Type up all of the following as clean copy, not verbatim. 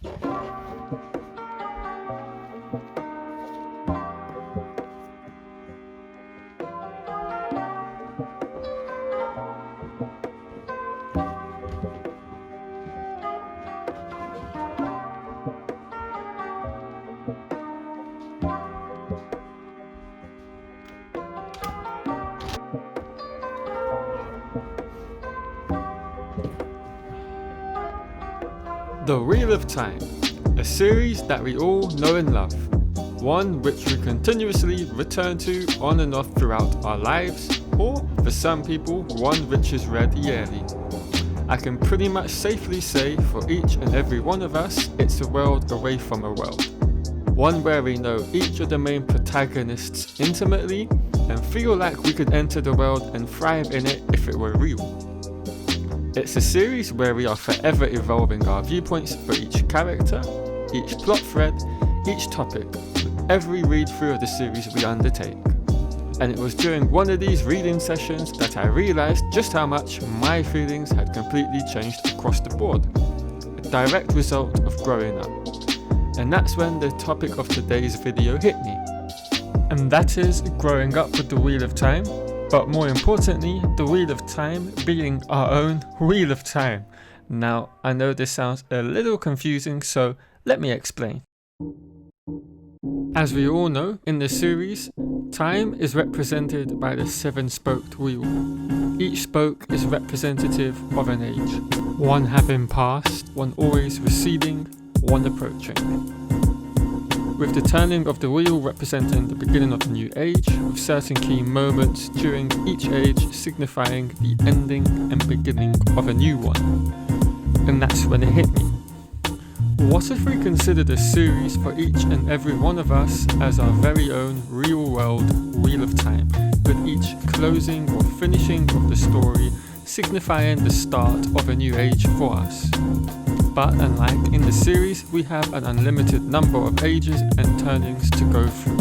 The Wheel of Time, a series that we all know and love, one which we continuously return to on and off throughout our lives, or for some people, one which is read yearly. I can pretty much safely say for each and every one of us, it's a world away from a world. One where we know each of the main protagonists intimately and feel like we could enter the world and thrive in it if it were real. It's a series where we are forever evolving our viewpoints for each character, each plot thread, each topic, with every read through of the series we undertake. And it was during one of these reading sessions that I realised just how much my feelings had completely changed across the board, a direct result of growing up. And that's when the topic of today's video hit me. And that is growing up with the Wheel of Time. But more importantly, the Wheel of Time being our own Wheel of Time. Now, I know this sounds a little confusing, so let me explain. As we all know, in the series, time is represented by the 7-spoked wheel. Each spoke is representative of an age, one having passed, one always receding, one approaching. With the turning of the wheel representing the beginning of a new age, with certain key moments during each age signifying the ending and beginning of a new one. And that's when it hit me. What if we considered a series for each and every one of us as our very own real-world Wheel of Time, with each closing or finishing of the story signifying the start of a new age for us? But unlike in the series, we have an unlimited number of ages and turnings to go through.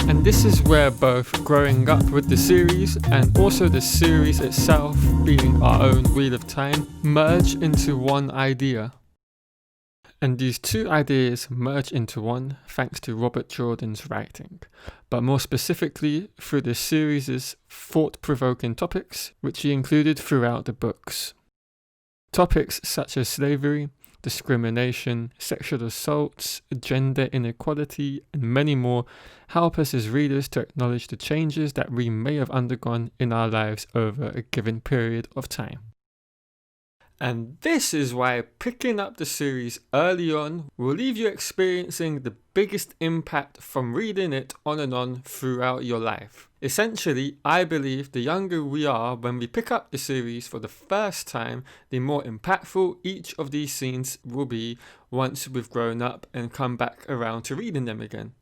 And this is where both growing up with the series and also the series itself being our own Wheel of Time merge into one idea. And these two ideas merge into one thanks to Robert Jordan's writing, but more specifically through the series' thought-provoking topics which he included throughout the books. Topics such as slavery, discrimination, sexual assaults, gender inequality, and many more help us as readers to acknowledge the changes that we may have undergone in our lives over a given period of time. And this is why picking up the series early on will leave you experiencing the biggest impact from reading it on and on throughout your life. Essentially, I believe the younger we are when we pick up the series for the first time, the more impactful each of these scenes will be once we've grown up and come back around to reading them again.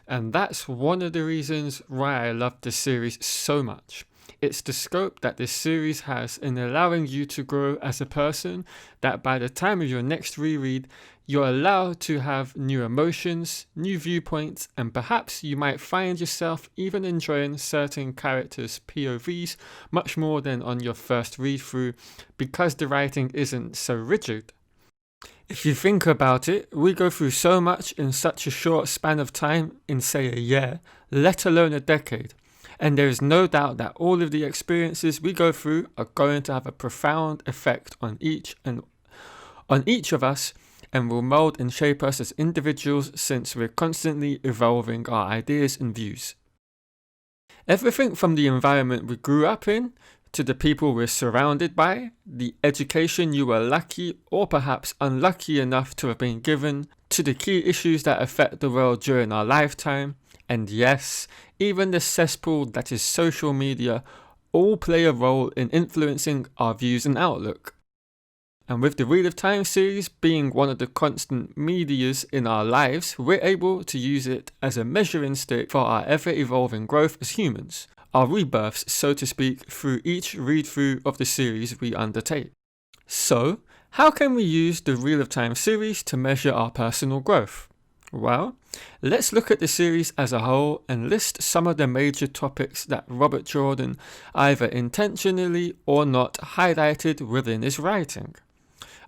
And that's one of the reasons why I love this series so much. It's the scope that this series has in allowing you to grow as a person, that by the time of your next reread, you're allowed to have new emotions, new viewpoints, and perhaps you might find yourself even enjoying certain characters' POVs much more than on your first read through because the writing isn't so rigid. If you think about it, we go through so much in such a short span of time in say a year, let alone a decade. And there is no doubt that all of the experiences we go through are going to have a profound effect on each of us and will mold and shape us as individuals since we're constantly evolving our ideas and views. Everything from the environment we grew up in, to the people we're surrounded by, the education you were lucky or perhaps unlucky enough to have been given, to the key issues that affect the world during our lifetime, and yes, even the cesspool that is social media, all play a role in influencing our views and outlook. And with the Wheel of Time series being one of the constant medias in our lives, we're able to use it as a measuring stick for our ever-evolving growth as humans, our rebirths, so to speak, through each read-through of the series we undertake. So, how can we use the Wheel of Time series to measure our personal growth? Well, let's look at the series as a whole and list some of the major topics that Robert Jordan either intentionally or not highlighted within his writing.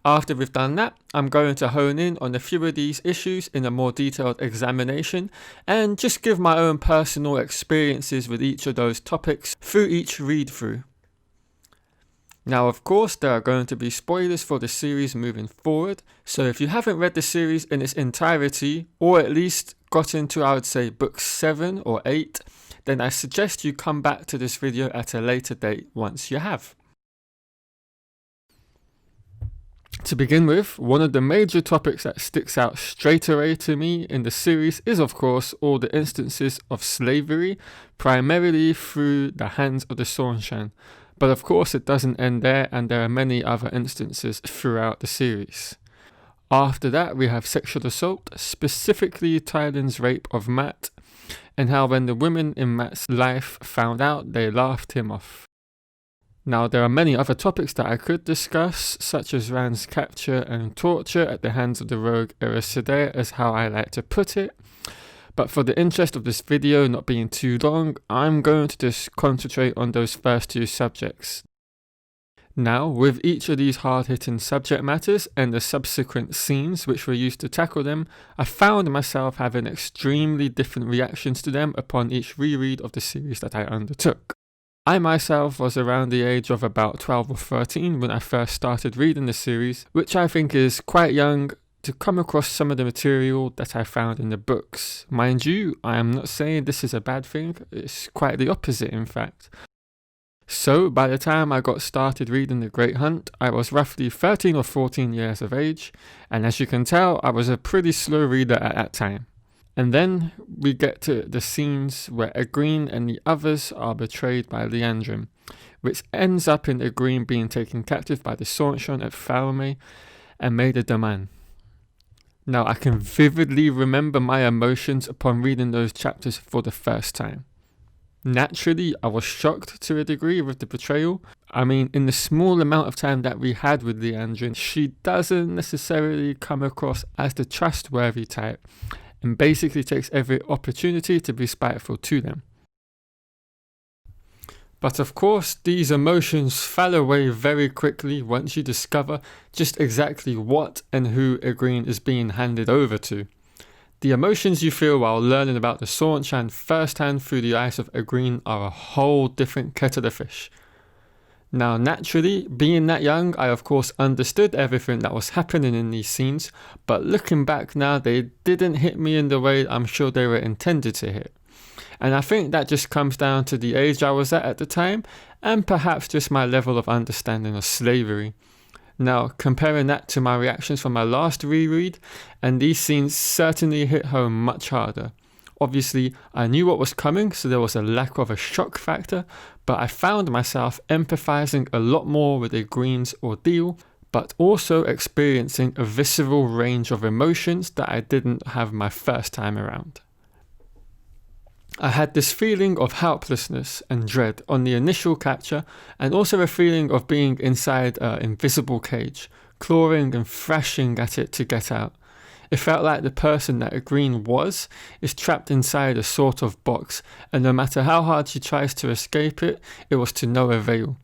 After we've done that, I'm going to hone in on a few of these issues in a more detailed examination and just give my own personal experiences with each of those topics through each read through. Now, of course, there are going to be spoilers for the series moving forward, so if you haven't read the series in its entirety, or at least got into, I would say, books 7 or 8, then I suggest you come back to this video at a later date once you have. To begin with, one of the major topics that sticks out straight away to me in the series is, of course, all the instances of slavery, primarily through the hands of the Seanchan. But of course it doesn't end there, and there are many other instances throughout the series. After that, we have sexual assault, specifically Tylan's rape of Mat, and how when the women in Mat's life found out, they laughed him off. Now, there are many other topics that I could discuss, such as Rand's capture and torture at the hands of the rogue Eris Sedai, as how I like to put it. But for the interest of this video not being too long, I'm going to just concentrate on those first two subjects. Now, with each of these hard-hitting subject matters and the subsequent scenes which were used to tackle them, I found myself having extremely different reactions to them upon each reread of the series that I undertook. I myself was around the age of about 12 or 13 when I first started reading the series, which I think is quite young to come across some of the material that I found in the books. Mind you, I am not saying this is a bad thing, it's quite the opposite in fact. So by the time I got started reading The Great Hunt, I was roughly 13 or 14 years of age, and as you can tell, I was a pretty slow reader at that time. And then we get to the scenes where Egwene and the others are betrayed by Liandrin, which ends up in Egwene being taken captive by the Seanchan at Falme and made a Daman. Now, I can vividly remember my emotions upon reading those chapters for the first time. Naturally, I was shocked to a degree with the betrayal. I mean, in the small amount of time that we had with Liandrin, she doesn't necessarily come across as the trustworthy type, and basically takes every opportunity to be spiteful to them. But of course, these emotions fall away very quickly once you discover just exactly what and who Egwene is being handed over to. The emotions you feel while learning about the Seanchan firsthand through the eyes of Egwene are a whole different kettle of fish. Now, naturally, being that young, I of course understood everything that was happening in these scenes, but looking back now, they didn't hit me in the way I'm sure they were intended to hit. And I think that just comes down to the age I was at the time, and perhaps just my level of understanding of slavery. Now, comparing that to my reactions from my last reread, and these scenes certainly hit home much harder. Obviously, I knew what was coming, so there was a lack of a shock factor, but I found myself empathizing a lot more with Egwene's ordeal, but also experiencing a visceral range of emotions that I didn't have my first time around. I had this feeling of helplessness and dread on the initial capture, and also a feeling of being inside an invisible cage, clawing and thrashing at it to get out. It felt like the person that Egwene was is trapped inside a sort of box, and no matter how hard she tries to escape it, it was to no avail.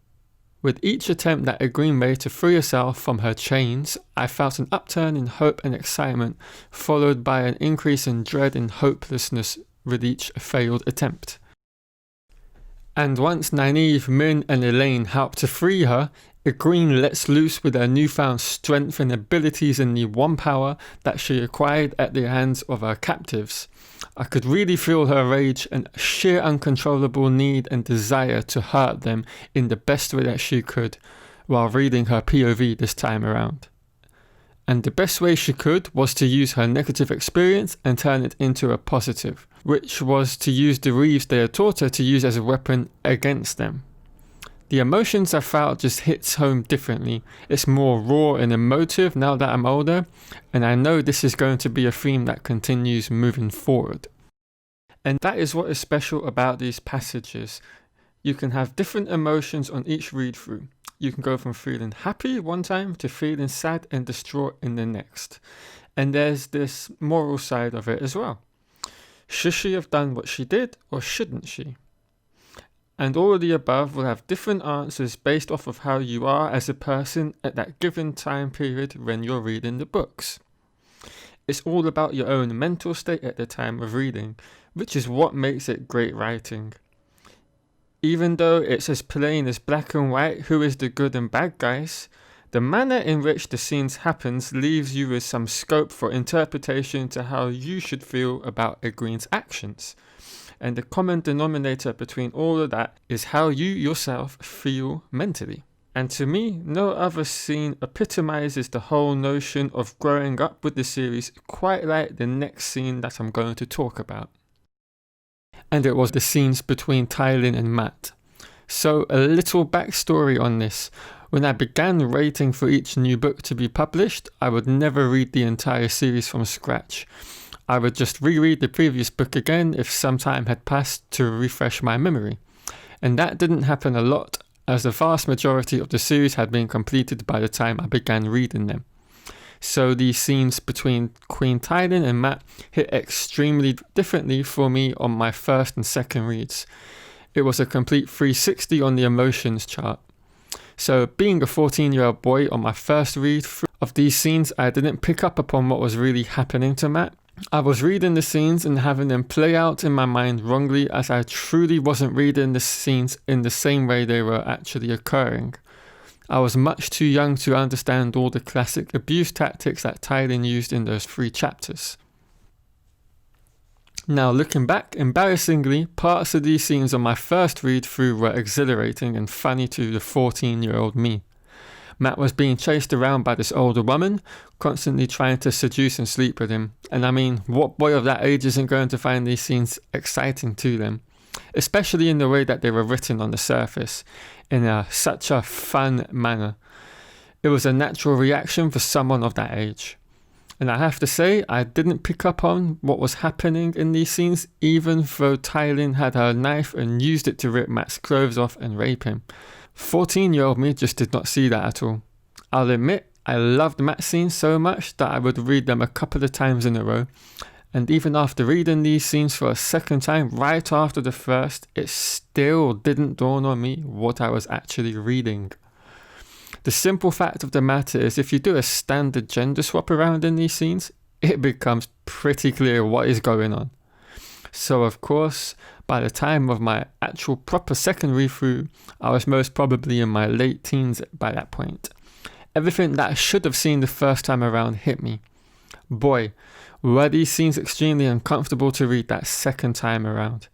With each attempt that Egwene made to free herself from her chains, I felt an upturn in hope and excitement, followed by an increase in dread and hopelessness with each failed attempt. And once Nynaeve, Min and Elayne help to free her, Egwene lets loose with her newfound strength and abilities in the one power that she acquired at the hands of her captives. I could really feel her rage and sheer uncontrollable need and desire to hurt them in the best way that she could, while reading her POV this time around. And the best way she could was to use her negative experience and turn it into a positive, which was to use the Reeves they had taught her to use as a weapon against them. The emotions I felt just hits home differently. It's more raw and emotive now that I'm older, and I know this is going to be a theme that continues moving forward. And that is what is special about these passages. You can have different emotions on each read through. You can go from feeling happy one time to feeling sad and distraught in the next. And there's this moral side of it as well. Should she have done what she did, or shouldn't she? and all of the above will have different answers based off of how you are as a person at that given time period when you're reading the books. It's all about your own mental state at the time of reading, which is what makes it great writing. Even though it's as plain as black and white who is the good and bad guys, the manner in which the scenes happens leaves you with some scope for interpretation to how you should feel about Egwene's actions. And the common denominator between all of that is how you yourself feel mentally. And to me, no other scene epitomizes the whole notion of growing up with the series quite like the next scene that I'm going to talk about. And it was the scenes between Tywin and Mat. So a little backstory on this. When I began waiting for each new book to be published, I would never read the entire series from scratch. I would just reread the previous book again if some time had passed to refresh my memory. And that didn't happen a lot, as the vast majority of the series had been completed by the time I began reading them. So these scenes between Queen Tywin and Mat hit extremely differently for me on my first and second reads. It was a complete 360 on the emotions chart. So being a 14-year-old boy on my first read of these scenes, I didn't pick up upon what was really happening to Mat. I was reading the scenes and having them play out in my mind wrongly, as I truly wasn't reading the scenes in the same way they were actually occurring. I was much too young to understand all the classic abuse tactics that Tywin used in those 3 chapters. Now looking back, embarrassingly, parts of these scenes on my first read through were exhilarating and funny to the 14-year-old me. Mat was being chased around by this older woman, constantly trying to seduce and sleep with him. And I mean, what boy of that age isn't going to find these scenes exciting to them? Especially in the way that they were written on the surface, in such a fun manner. It was a natural reaction for someone of that age. And I have to say, I didn't pick up on what was happening in these scenes, even though Tywin had her knife and used it to rip Mat's clothes off and rape him. 14-year-old me just did not see that at all. I'll admit, I loved Mat scenes so much that I would read them a couple of times in a row. And even after reading these scenes for a second time right after the first, it still didn't dawn on me what I was actually reading. The simple fact of the matter is, if you do a standard gender swap around in these scenes, it becomes pretty clear what is going on. So of course, by the time of my actual proper second read through, I was most probably in my late teens by that point. Everything that I should have seen the first time around hit me. Boy, were these scenes extremely uncomfortable to read that second time around.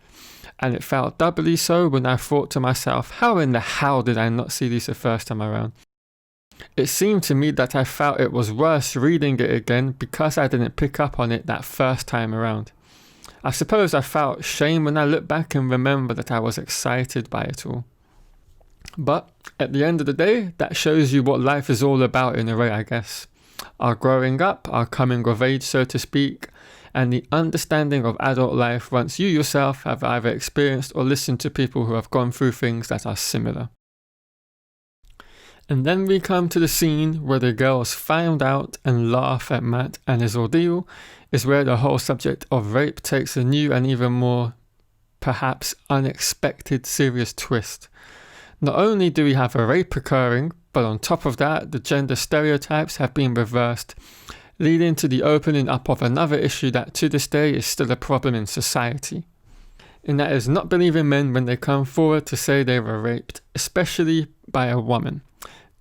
And it felt doubly so when I thought to myself, how in the hell did I not see these the first time around? It seemed to me that I felt it was worse reading it again because I didn't pick up on it that first time around. I suppose I felt shame when I look back and remember that I was excited by it all. But at the end of the day, that shows you what life is all about in a way, I guess. Our growing up, our coming of age, so to speak, and the understanding of adult life once you yourself have either experienced or listened to people who have gone through things that are similar. And then we come to the scene where the girls find out and laugh at Mat and his ordeal, is where the whole subject of rape takes a new and even more, perhaps unexpected, serious twist. Not only do we have a rape occurring, but on top of that, the gender stereotypes have been reversed, leading to the opening up of another issue that to this day is still a problem in society. And that is not believing men when they come forward to say they were raped, especially by a woman.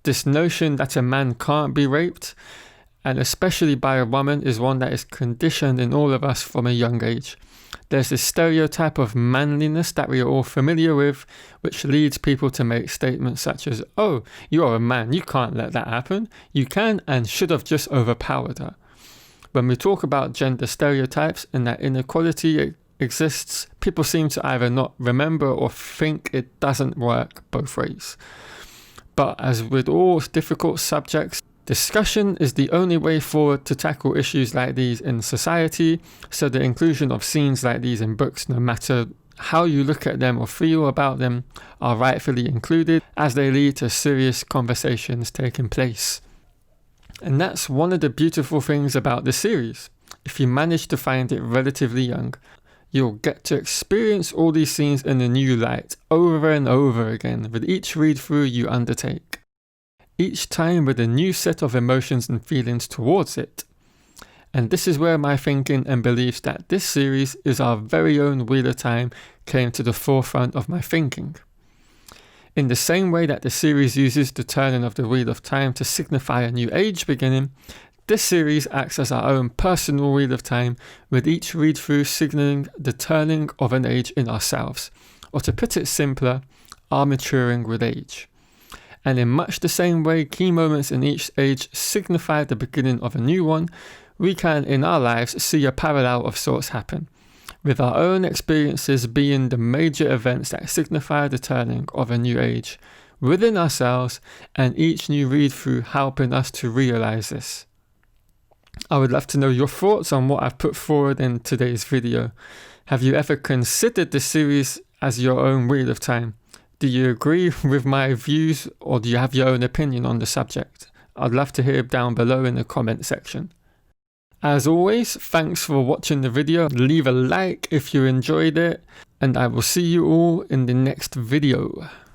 This notion that a man can't be raped, and especially by a woman, is one that is conditioned in all of us from a young age. There's this stereotype of manliness that we are all familiar with, which leads people to make statements such as, oh, you're a man, you can't let that happen. You can and should have just overpowered her. When we talk about gender stereotypes and that inequality exists, people seem to either not remember or think it doesn't work both ways. But as with all difficult subjects, discussion is the only way forward to tackle issues like these in society, so the inclusion of scenes like these in books, no matter how you look at them or feel about them, are rightfully included as they lead to serious conversations taking place. And that's one of the beautiful things about the series. If you manage to find it relatively young, You'll get to experience all these scenes in a new light over and over again with each read through you undertake. Each time with a new set of emotions and feelings towards it. And this is where my thinking and beliefs that this series is our very own Wheel of Time came to the forefront of my thinking. In the same way that the series uses the turning of the Wheel of Time to signify a new age beginning, this series acts as our own personal Wheel of Time, with each read-through signalling the turning of an age in ourselves, or to put it simpler, our maturing with age. And in much the same way key moments in each age signify the beginning of a new one, we can in our lives see a parallel of sorts happen, with our own experiences being the major events that signify the turning of a new age within ourselves, and each new read-through helping us to realize this. I would love to know your thoughts on what I've put forward in today's video. Have you ever considered this series as your own Wheel of Time? Do you agree with my views, or do you have your own opinion on the subject? I'd love to hear down below in the comment section. As always, thanks for watching the video. Leave a like if you enjoyed it, and I will see you all in the next video.